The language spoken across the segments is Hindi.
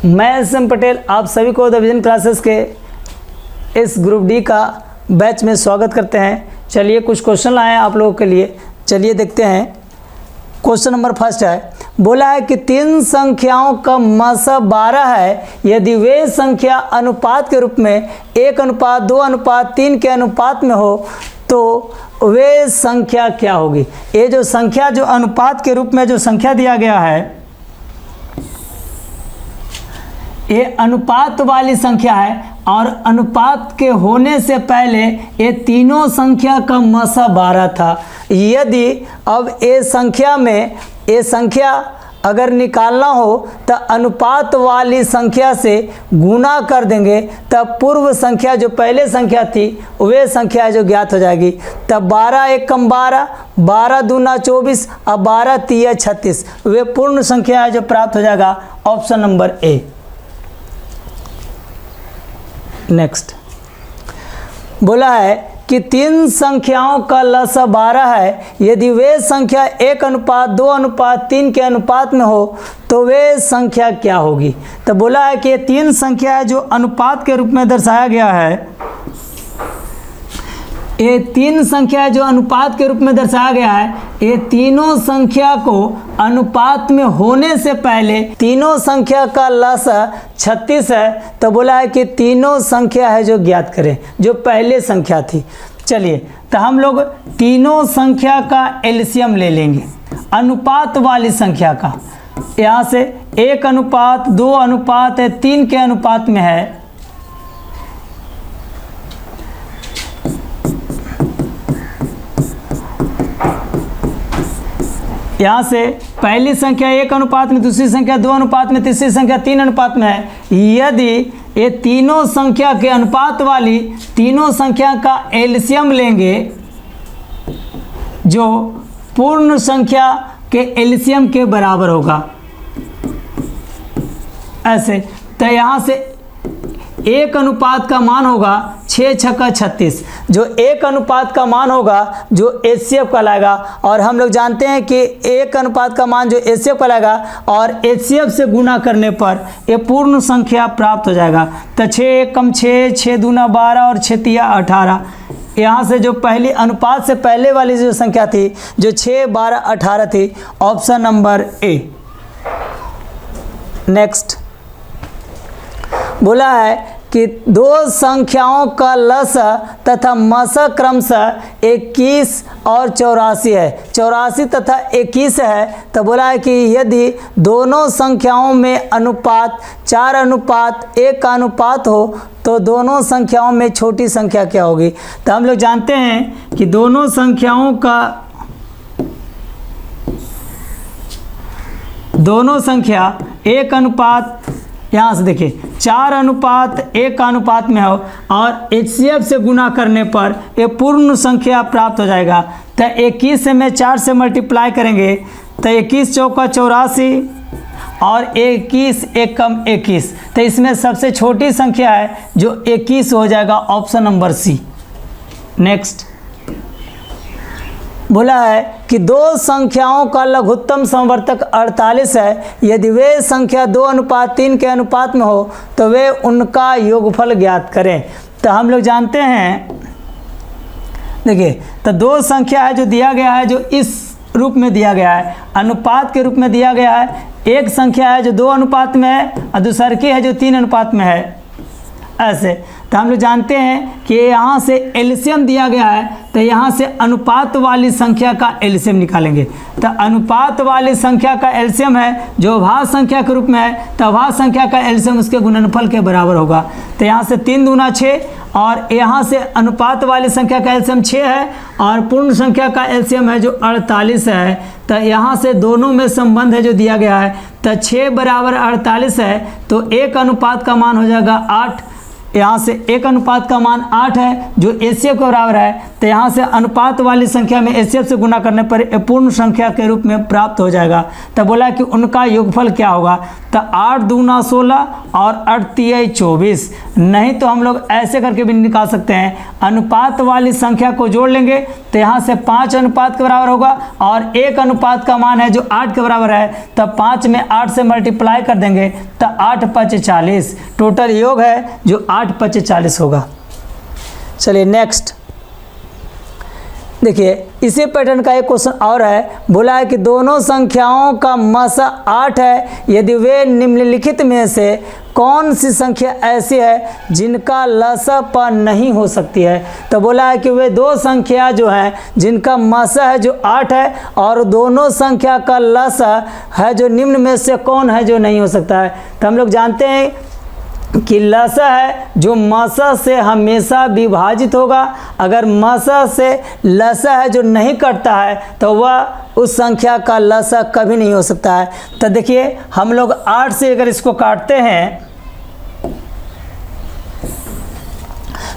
मैं एस.एम. पटेल आप सभी को द विजन क्लासेस के इस ग्रुप डी का बैच में स्वागत करते हैं। चलिए कुछ क्वेश्चन लाए हैं आप लोगों के लिए, चलिए देखते हैं। क्वेश्चन नंबर फर्स्ट है, बोला है कि तीन संख्याओं का मसा 12 है, यदि वे संख्या अनुपात के रूप में 1:2:3 के अनुपात में हो तो वे संख्या क्या होगी। ये जो संख्या जो अनुपात के रूप में जो संख्या दिया गया है, ये अनुपात वाली संख्या है और अनुपात के होने से पहले ये तीनों संख्या का मसा 12 था। यदि अब ये संख्या में ये संख्या अगर निकालना हो तो अनुपात वाली संख्या से गुना कर देंगे, तब पूर्व संख्या जो पहले संख्या थी वे संख्या जो ज्ञात हो जाएगी। तब 12 × 12, 12 दूना 24 और 12 × 36 वे पूर्ण संख्या है जो प्राप्त हो जाएगा। Option number A. नेक्स्ट बोला है कि तीन संख्याओं का लसा 12 है, यदि वे संख्या 1:2:3 के अनुपात में हो तो वे संख्या क्या होगी। तो बोला है कि ये तीन संख्या है जो अनुपात के रूप में दर्शाया गया है, ये तीन संख्या जो अनुपात के रूप में दर्शाया गया है, ये तीनों संख्या को अनुपात में होने से पहले तीनों संख्या का लसा 36 है। तो बोला है कि तीनों संख्या है जो ज्ञात करें जो पहले संख्या थी। चलिए तो हम लोग तीनों संख्या का एलसीएम ले लेंगे अनुपात वाली संख्या का। यहाँ से 1:2:3 के अनुपात में है, यहाँ से पहली संख्या 1 अनुपात में, दूसरी संख्या 2 अनुपात में, तीसरी संख्या 3 अनुपात में है। यदि ये तीनों संख्या के अनुपात वाली तीनों संख्या का एलसीएम लेंगे जो पूर्ण संख्या के एलसीएम के बराबर होगा ऐसे, तो यहाँ से 1 अनुपात का मान होगा 6×6 = 36, जो 1 अनुपात का मान होगा जो एचसीएफ कहलाएगा। और हम लोग जानते हैं कि 1 अनुपात का मान जो एचसीएफ कहलाएगा और एचसीएफ से गुना करने पर ये पूर्ण संख्या प्राप्त हो जाएगा। तो 6 × 6, 6 दूना 12 और 6 × 18। यहाँ से जो पहली अनुपात से पहले वाली जो संख्या थी जो 6, 12, 18 थी। Option number A. नेक्स्ट बोला है कि दो संख्याओं का लसा तथा मसा क्रमशः 21 और 84 है, 84 तथा 21 है। तो बोला है कि यदि दोनों संख्याओं में अनुपात 4:1 का अनुपात हो तो दोनों संख्याओं में छोटी संख्या क्या होगी। तो हम लोग जानते हैं कि दोनों संख्या 1 अनुपात, यहाँ से देखिए 4:1 का अनुपात में हो और एचसीएफ से गुना करने पर ये पूर्ण संख्या प्राप्त हो जाएगा। तो 21 से मैं 4 से मल्टीप्लाई करेंगे तो 21 चौका 84 और 21 एकम 21, तो इसमें सबसे छोटी संख्या है जो 21 हो जाएगा। Option number C. नेक्स्ट बोला है कि दो संख्याओं का लघुत्तम समवर्तक 48 है, यदि वे संख्या 2:3 के अनुपात में हो तो वे उनका योगफल ज्ञात करें। तो हम लोग जानते हैं, देखिए तो दो संख्या है जो दिया गया है जो इस रूप में दिया गया है, अनुपात के रूप में दिया गया है। एक संख्या है जो 2 अनुपात में है और दूसरी की है जो 3 अनुपात में है ऐसे। तो हम लोग जानते हैं कि यहाँ से एलसीएम दिया गया है, तो यहाँ से अनुपात वाली संख्या का एलसीएम निकालेंगे। तो अनुपात वाली संख्या का एलसीएम है जो भाज्य संख्या के रूप में है, तो भाज्य संख्या का एलसीएम उसके गुणनफल के बराबर होगा। तो यहाँ से 3 दूना 6 और यहाँ से अनुपात वाली संख्या का एलसीएम 6 है और पूर्ण संख्या का एलसीएम है जो 48 है। तो यहाँ से दोनों में संबंध है जो दिया गया है, तो 6 = 48 है, तो 1 अनुपात का मान हो जाएगा 8। यहाँ से 1 अनुपात का मान 8 है जो एचसीएफ के बराबर है। तो यहाँ से अनुपात वाली संख्या में एचसीएफ से गुना करने पर पूर्ण संख्या के रूप में प्राप्त हो जाएगा। तो बोला कि उनका योगफल क्या होगा। तो 8 दूना 16 और 8 × 3 = 24, नहीं तो हम लोग ऐसे करके भी निकाल सकते हैं, अनुपात वाली संख्या को जोड़ लेंगे तो यहाँ से 5 अनुपात के बराबर होगा और 1 अनुपात का मान है जो 8 के बराबर है, तब 5 में 8 से मल्टीप्लाई कर देंगे तो 8 5 40, टोटल योग है जो 8 5 40 होगा। चलिए नेक्स्ट देखिए, इसी पैटर्न का एक क्वेश्चन और है, बोला है कि दोनों संख्याओं का मसा 8 है, यदि वे निम्नलिखित में से कौन सी संख्या ऐसी है जिनका लसा प नहीं हो सकती है। तो बोला है कि वे दो संख्या जो हैं जिनका मसा है जो 8 है और दोनों संख्या का लसा है जो निम्न में से कौन है जो नहीं हो सकता है। तो हम लोग जानते हैं कि लसा है जो मसा से हमेशा विभाजित होगा, अगर मसा से लसा है जो नहीं कटता है तो वह उस संख्या का लसा कभी नहीं हो सकता है। तो देखिए हम लोग 8 से अगर इसको काटते हैं,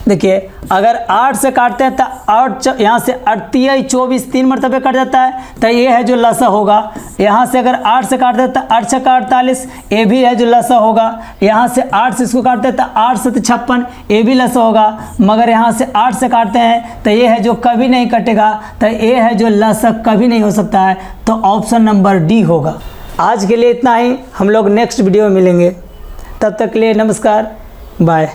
देखिए अगर 8 से काटते हैं तो 8 यहाँ से 8 24 3 मरतबे कट जाता है, तो ये है जो लसा होगा। यहाँ से अगर 8 से काटते हैं तो 8 6 48, ये भी है जो लसा होगा। यहाँ से 8 से इसको काटते हैं तो 8 7 56, ये भी लसा होगा। मगर यहाँ से 8 से काटते हैं तो ये है जो कभी नहीं कटेगा, तो ये है जो लसा कभी नहीं हो सकता है, तो ऑप्शन नंबर डी होगा। आज के लिए इतना ही, हम लोग नेक्स्ट वीडियो में मिलेंगे, तब तक के लिए नमस्कार, बाय।